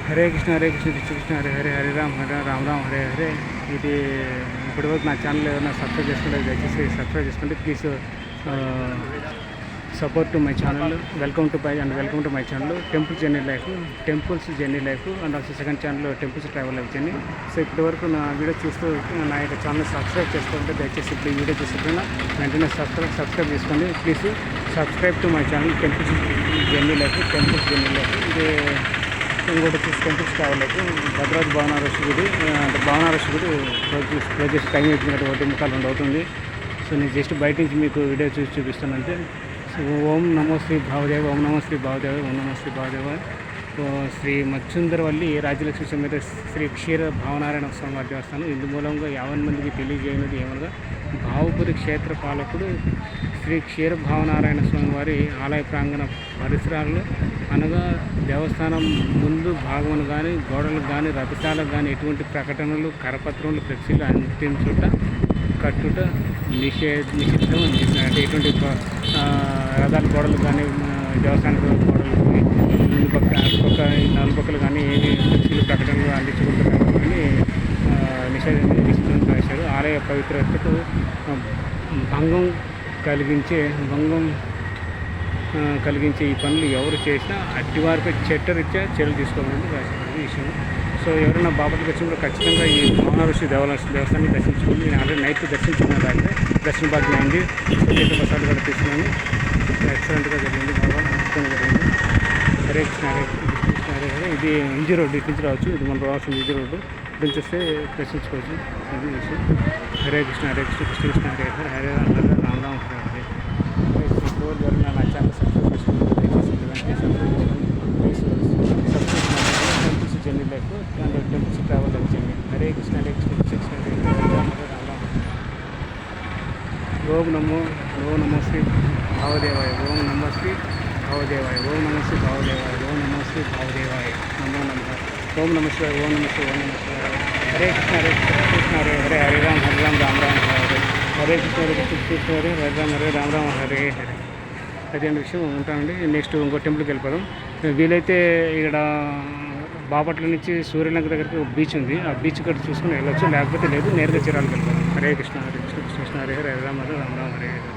హరే కృష్ణ కృష్ణ కృష్ణ హరే హరే హరే రామ్ హరే హరే. ఇది ఇప్పటివరకు నా ఛానల్ ఏదైనా సబ్స్క్రైబ్ చేసుకుంటే దయచేసి సబ్స్క్రైబ్ చేసుకోండి please. Support to my channel. Welcome to my channel temple journey life, temples journey life and also second channel temples travel life journey. So ఇప్పటి వరకు నా వీడియో చూస్తూ నా యొక్క ఛానల్ సబ్స్క్రైబ్ చేసుకుంటే దయచేసి ఇప్పుడు ఈ వీడియో చూస్తున్నా వెంటనే సబ్స్క్రైబ్ చేసుకోండి please. Subscribe to my channel temples journey life, temples journey life. ఇది ఇంకోటి వచ్చేసి టెంపుల్స్ ట్రావెల్ లైఫ్. భద్రాద్రి భావనారస్ గుడి అంటే భావనారస్ గుడి క్లోజ్ చేసి టైం అయిపోయినట్టు 1:45 అవుతుంది. సో నేను జస్ట్ బయట నుంచి మీకు వీడియో చూపిస్తాను అంతే. ఓం నమో శ్రీ భావదేవ, ఓం నమో శ్రీ భావదేవ, ఓం నమో శ్రీ భావదేవ. శ్రీ మచ్చుందరవల్లి రాజ్యలక్ష్మి సమేత శ్రీ క్షీర భావనారాయణ స్వామి వారి దేవస్థానం. ఇందు మూలంగా 50 మందికి తెలియజేయనది ఏమనగా భావపురి క్షేత్ర పాలకుడు శ్రీ క్షీర భావనారాయణ స్వామి వారి ఆలయ ప్రాంగణ పరిసరాల్లో అనగా దేవస్థానం ముందు భాగమును కానీ గోడలకు కానీ రథశాలకు కానీ ఎటువంటి ప్రకటనలు కరపత్రములు ఫ్లెక్సీలు అంటించుట కట్టుట నిషిద్ధం అని చెప్పిన. అంటే ఎటువంటి రథాల గోడలు కానీ దేవస్థాన గోడలు ముందు పక్క అటుపక్క 4 పక్కలు కానీ ఏమి ఫ్లెక్సీలు ప్రకటనలు అందించుకుంటారు కానీ నిషిద్ధం చేశారు. ఆలయ పవిత్రతకు భంగం కలిగించే ఈ పనులు ఎవరు చేసినా అట్టివారిపై చట్టరీత్యా చర్యలు తీసుకోవాలని రాసిన విషయం. సో ఎవరైనా బాపట్లకి వచ్చినప్పుడు ఖచ్చితంగా ఈ భావనారసి దేవస్థానాన్ని దర్శించుకోండి. నేను ఆల్రెడీ నైట్ దర్శించుకున్నాను. దాంట్లో దర్శన భాగ్యం అయింది. ప్రసాద్ కూడా తీసుకున్నాను. ఎక్సలెంట్గా జరిగింది, బాగా అద్భుతంగా జరిగింది. హరే కృష్ణ హరే హరే. ఇది ఎంజీ రోడ్డు, ఇటు నుంచి రావచ్చు. ఇది మనం రావాల్సిన ఎంజీ రోడ్డు. ఇటు నుంచి వస్తే దర్శించుకోవచ్చు. అది విషయం. హరే కృష్ణ కృష్ణ కృష్ణ హరే హరే హరే రామ్ హరే హరే. ఎవరైనా నా ఛానల్ సబ్స్క్రైబ్ చేసుకోండి దయచేసి. Temples journey life and temples travel life journey. Hare Krishna Krishna Krishna Hare Hare Ram Ram. Om నమో శ్రీ భావదేవాయ, ఓం నమో శ్రీ భావదేవాయ, ఓం నమో శ్రీ భావదేవాయ, ఓం నమో శ్రీ భావదేవాయ నమో నమః. ఓం నమః శివాయ, ఓం నమః శివాయ, ఓం నమః శివాయ. హరే కృష్ణ కృష్ణ హరే హరే హరే రామ్ రామ్ రామ్ హరే. హరే కృష్ణ కృష్ణ హరే హరే రామ్ హరే హరే. అదే విషయం ఉంటానండి. నెక్స్ట్ ఇంకో టెంపుల్కి వెళ్ళిపోదాం. వీలైతే ఇక్కడ బాపట్ల నుంచి సూర్యనగర్ దగ్గరికి ఒక బీచ్ ఉంది. ఆ బీచ్ కూడా చూసుకుని వెళ్ళొచ్చు, లేకపోతే లేదు నేరుగా చీరాలకు వెళ్ళిపోదాం. హరే కృష్ణ కృష్ణ హరే హరే రామ్ రామ్ హరే హరే.